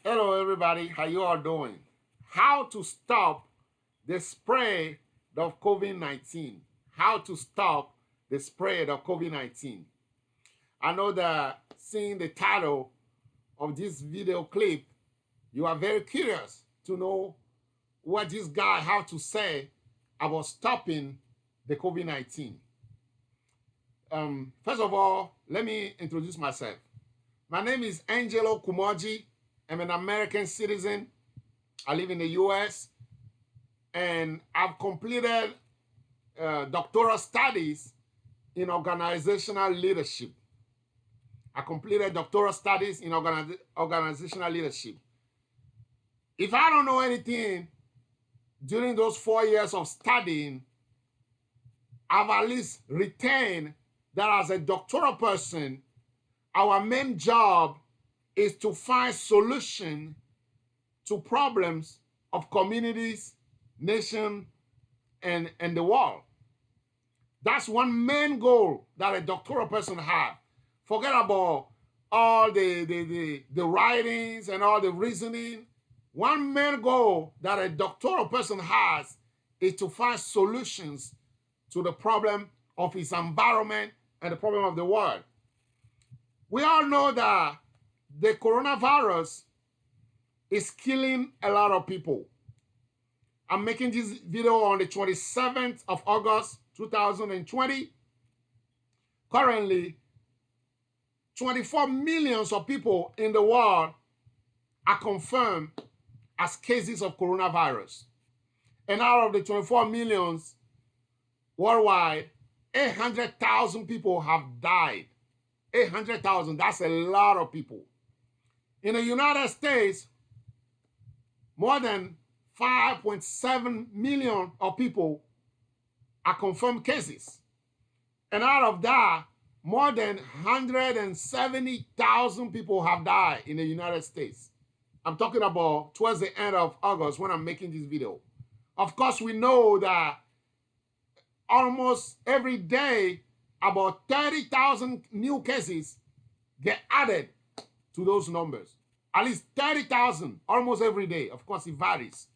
Hello, everybody. How you all doing? How to stop the spread of COVID-19? How to stop the spread of COVID-19? I know that seeing the title of this video clip, you are very curious to know what this guy has to say about stopping the COVID-19. First of all, let me introduce myself. My name is Angelo Koumondji. I'm an American citizen. I live in the US, and I've completed doctoral studies in organizational leadership. I completed doctoral studies in organizational leadership. If I don't know anything during those 4 years of studying, I've at least retained that as a doctoral person, our main job is to find solution to problems of communities, nation, and the world. That's one main goal that a doctoral person has. Forget about all the writings and all the reasoning. One main goal that a doctoral person has is to find solutions to the problem of his environment and the problem of the world. We all know that the coronavirus is killing a lot of people. I'm making this video on the 27th of August, 2020. Currently, 24 millions of people in the world are confirmed as cases of coronavirus. And out of the 24 millions worldwide, 800,000 people have died. 800,000, that's a lot of people. In the United States, more than 5.7 million of people are confirmed cases. And out of that, more than 170,000 people have died in the United States. I'm talking about towards the end of August when I'm making this video. Of course, we know that almost every day, about 30,000 new cases get added to those numbers. At least 30,000 almost every day. Of course, it varies.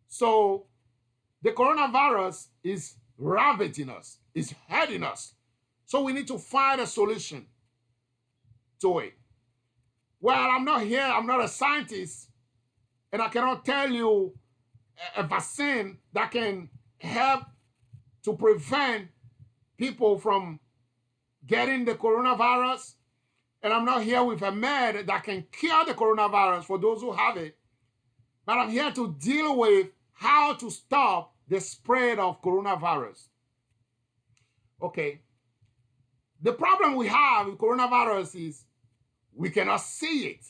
So the coronavirus is ravaging us, is hurting us. So we need to find a solution to it. Well, I'm not here, I'm not a scientist, and I cannot tell you a vaccine that can help to prevent people from getting the coronavirus. And I'm not here with a med that can cure the coronavirus for those who have it. But I'm here to deal with how to stop the spread of coronavirus. Okay. The problem we have with coronavirus is we cannot see it.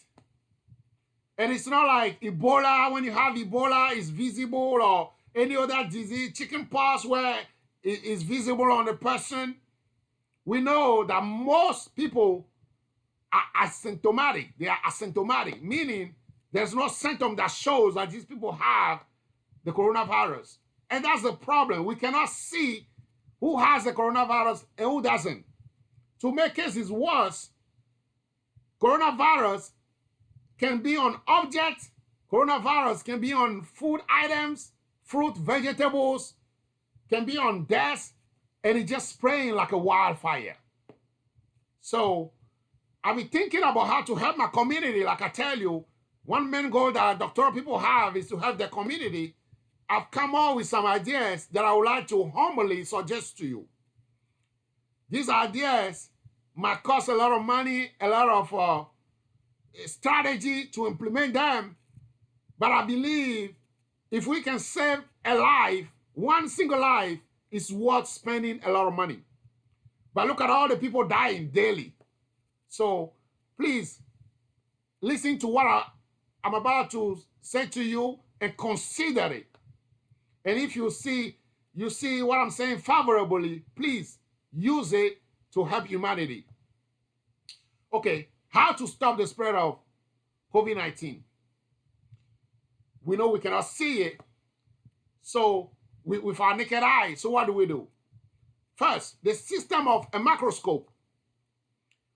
And it's not like Ebola. When you have Ebola, it's visible, or any other disease, chickenpox, where it is visible on the person. We know that most people are asymptomatic. They are asymptomatic, meaning there's no symptom that shows that these people have the coronavirus. And that's the problem. We cannot see who has the coronavirus and who doesn't. To make cases worse, coronavirus can be on objects, coronavirus can be on food items, fruit, vegetables, can be on desks, and it's just spraying like a wildfire. So I've been thinking about how to help my community. Like I tell you, one main goal that doctoral people have is to help their community. I've come up with some ideas that I would like to humbly suggest to you. These ideas might cost a lot of money, a lot of strategy to implement them, but I believe if we can save a life, one single life, is worth spending a lot of money. But look at all the people dying daily. So please listen to what I'm about to say to you and consider it. And if you see what I'm saying favorably, please use it to help humanity. Okay, how to stop the spread of COVID-19? We know we cannot see it, so with our naked eye. So what do? First, the system of a microscope.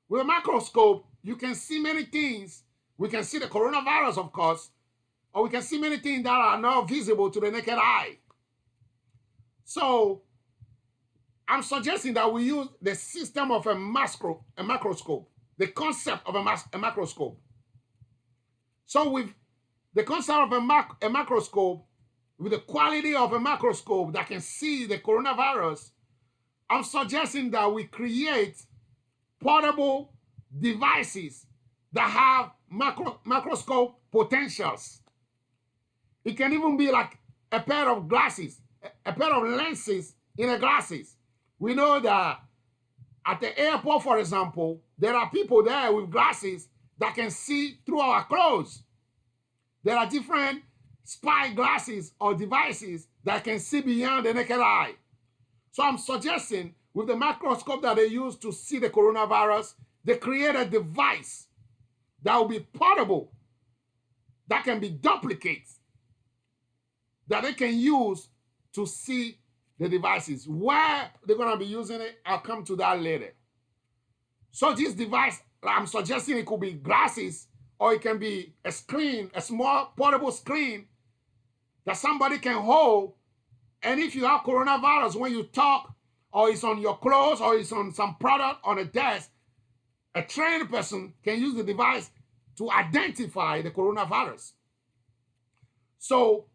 With a microscope, you can see many things We can see the coronavirus, of course, or we can see many things that are not visible to the naked eye. So I'm suggesting that we use the system of a macroscope, the concept of a macroscope. So with the concept of a macroscope, with the quality of a macroscope that can see the coronavirus, I'm suggesting that we create portable devices that have macroscope potentials. It can even be like a pair of glasses, a pair of lenses in a glasses. We know that at the airport, for example, there are people there with glasses that can see through our clothes. There are different spy glasses or devices that can see beyond the naked eye. So I'm suggesting with the microscope that they use to see the coronavirus, they create a device that will be portable, that can be duplicated, that they can use to see the devices. Where they're going to be using it, I'll come to that later. So this device, I'm suggesting it could be glasses, or it can be a screen, a small portable screen that somebody can hold. And if you have coronavirus, when you talk, or it's on your clothes, or it's on some product on a desk, a trained person can use the device to identify the coronavirus. So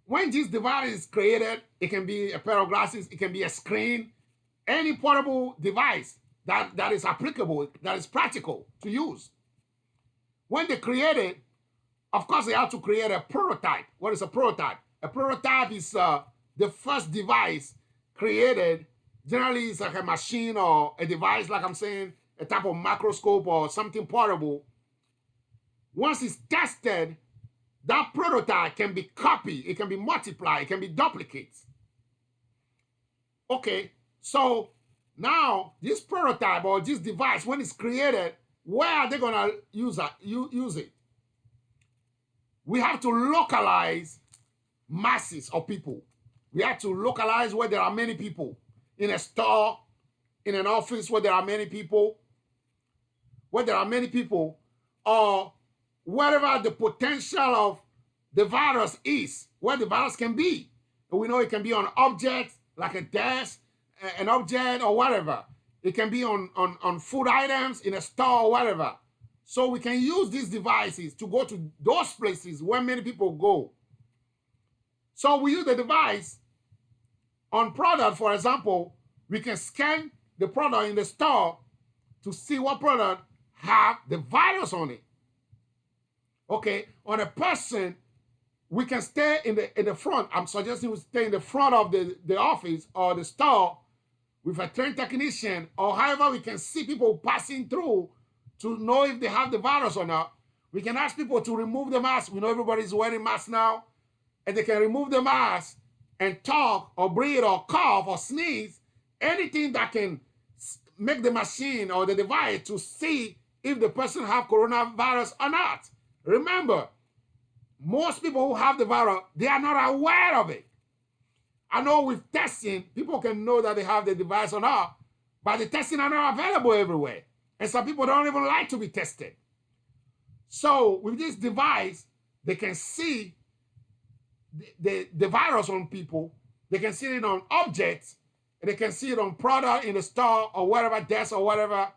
when this device is created, it can be a pair of glasses, it can be a screen, any portable device that is applicable, that is practical to use. When they create it, of course, they have to create a prototype. What is a prototype? A prototype is the first device created. Generally, it's like a machine or a device, like I'm saying, a type of microscope or something portable. Once it's tested, that prototype can be copied, it can be multiplied, it can be duplicated. Okay, so now this prototype or this device, when it's created, where are they gonna use it? We have to localize masses of people. We have to localize where there are many people. In a store, in an office where there are many people, or wherever the potential of the virus is, where the virus can be. And we know it can be on objects, like a desk, an object, or whatever. It can be on food items in a store or whatever. So we can use these devices to go to those places where many people go. So we use the device on product, for example. We can scan the product in the store to see what product have the virus on it. Okay, on a person, we can stay in the front. I'm suggesting we stay in the front of the office or the store with a trained technician, or however we can see people passing through to know if they have the virus or not. We can ask people to remove the mask. We know everybody's wearing masks now, and they can remove the mask and talk or breathe or cough or sneeze, anything that can make the machine or the device to see if the person have coronavirus or not. Remember, most people who have the virus, they are not aware of it. I know with testing, people can know that they have the device or not, but the testing are not available everywhere. And some people don't even like to be tested. So with this device, they can see the virus on people. They can see it on objects. And they can see it on product in the store or whatever, desk or whatever.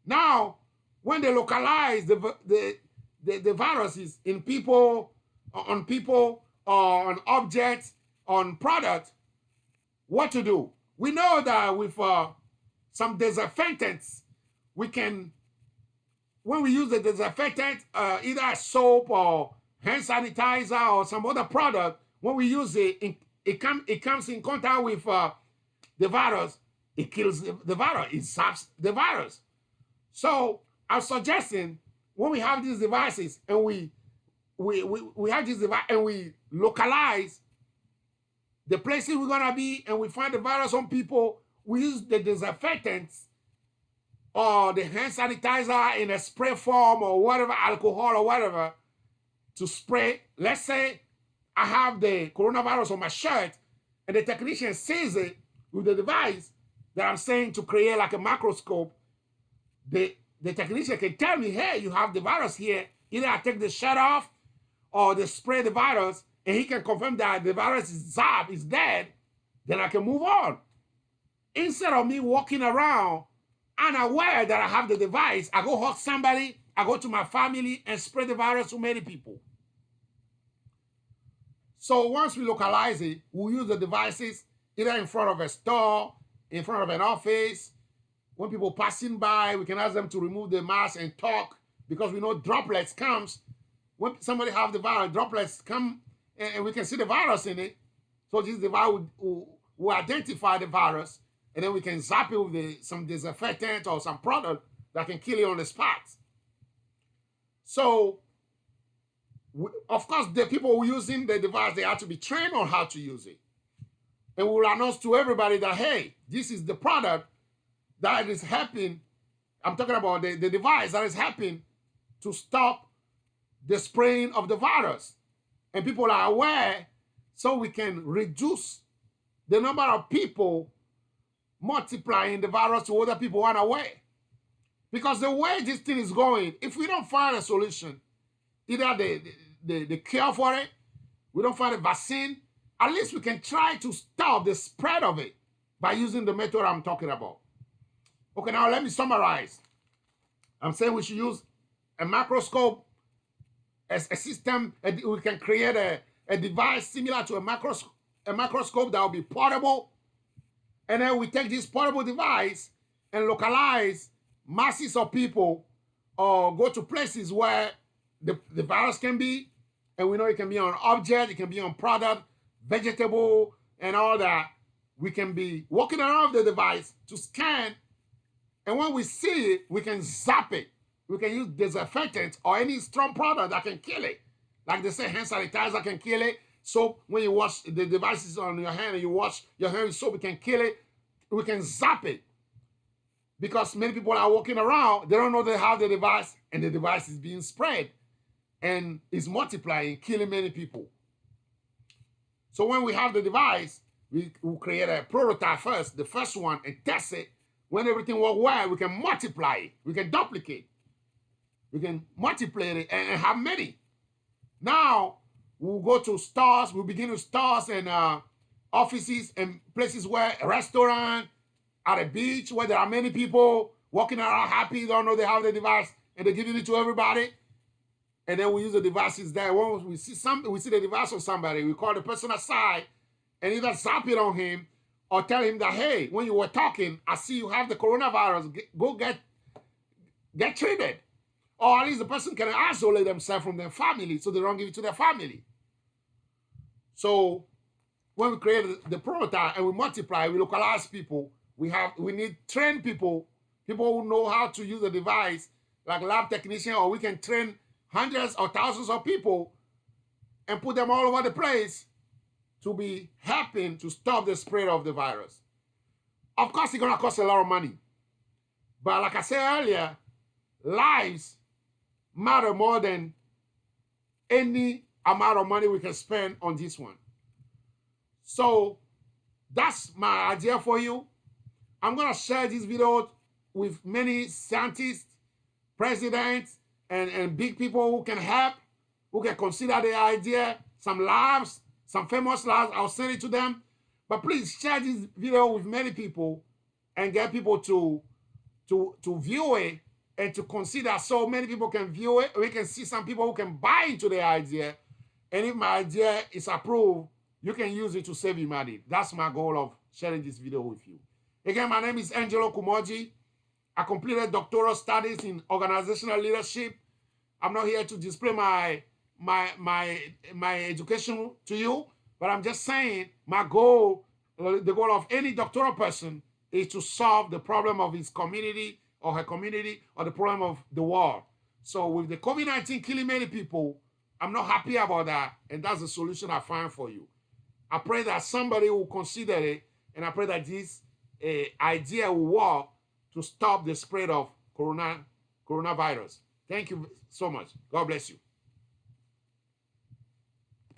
Now, when they localize the viruses in people, or on objects, on product, what to do? We know that with some disinfectants, we can, when we use the disinfectant, either soap or hand sanitizer or some other product, when we use it, it comes in contact with the virus, it kills the virus, it stops the virus. So I'm suggesting when we have these devices and we have this device and we localize the places we're gonna be and we find the virus on people, we use the disinfectants or the hand sanitizer in a spray form or whatever, alcohol or whatever, to spray. Let's say I have the coronavirus on my shirt and the technician sees it with the device that I'm saying to create like a microscope. The technician can tell me, hey, you have the virus here. Either I take the shirt off or they spray the virus, and he can confirm that the virus is zapped, is dead, then I can move on. Instead of me walking around unaware that I have the device, I go hug somebody, I go to my family and spread the virus to many people. So once we localize it, we'll use the devices either in front of a store, in front of an office. When people passing by, we can ask them to remove the mask and talk, because we know droplets comes. When somebody have the virus, droplets come and we can see the virus in it. So this device will identify the virus, and then we can zap it with some disinfectant or some product that can kill it on the spot. So, of course, the people who are using the device, they have to be trained on how to use it. And we will announce to everybody that, hey, this is the product that is helping. I'm talking about the device that is helping to stop the spreading of the virus. And people are aware, so we can reduce the number of people multiplying the virus to other people unaware. Because the way this thing is going, if we don't find a solution, either the cure for it, we don't find a vaccine, at least we can try to stop the spread of it by using the method I'm talking about. Okay, now let me summarize. I'm saying we should use a microscope as a system, and we can create a device similar to a microscope that will be portable. And then we take this portable device and localize masses of people, or go to places where the virus can be. And we know it can be on object, it can be on product, vegetable, and all that. We can be walking around the device to scan. And when we see it, we can zap it. We can use disinfectant or any strong product that can kill it. Like they say, hand sanitizer can kill it. Soap, when you wash the devices on your hand and you wash your hand with soap, it can kill it. We can zap it. Because many people are walking around, they don't know they have the device, and the device is being spread and is multiplying, killing many people. So when we have the device, we will create a prototype first, the first one, and test it. When everything works well, we can multiply it. We can duplicate. We can multiply it and have many. Now, we'll go to stores. We'll begin with stores and offices and places where a restaurant, at a beach where there are many people walking around happy, don't know they have the device, and they're giving it to everybody. And then we use the devices there. When we see the device of somebody, we call the person aside and either zap it on him or tell him that, hey, when you were talking, I see you have the coronavirus. Go get treated. Or at least the person can isolate themselves from their family so they don't give it to their family. So when we create the prototype and we multiply, we localize people, we need trained people who know how to use the device, like lab technician, or we can train hundreds or thousands of people and put them all over the place to be helping to stop the spread of the virus. Of course, it's going to cost a lot of money. But like I said earlier, lives matter more than any amount of money we can spend on this one. So that's my idea for you. I'm going to share this video with many scientists, presidents, and big people who can help, who can consider the idea, some labs, some famous labs. I'll send it to them. But please share this video with many people and get people to view it and to consider, so many people can view it. We can see some people who can buy into the idea. And if my idea is approved, you can use it to save you money. That's my goal of sharing this video with you. Again, my name is Angelo Koumondji. I completed doctoral studies in organizational leadership. I'm not here to display my education to you, but I'm just saying my goal, the goal of any doctoral person, is to solve the problem of his community or her community or the problem of the world. So with the COVID-19 killing many people, I'm not happy about that, and that's the solution I find for you. I pray that somebody will consider it, and I pray that this idea will work to stop the spread of coronavirus. Thank you so much. God bless you.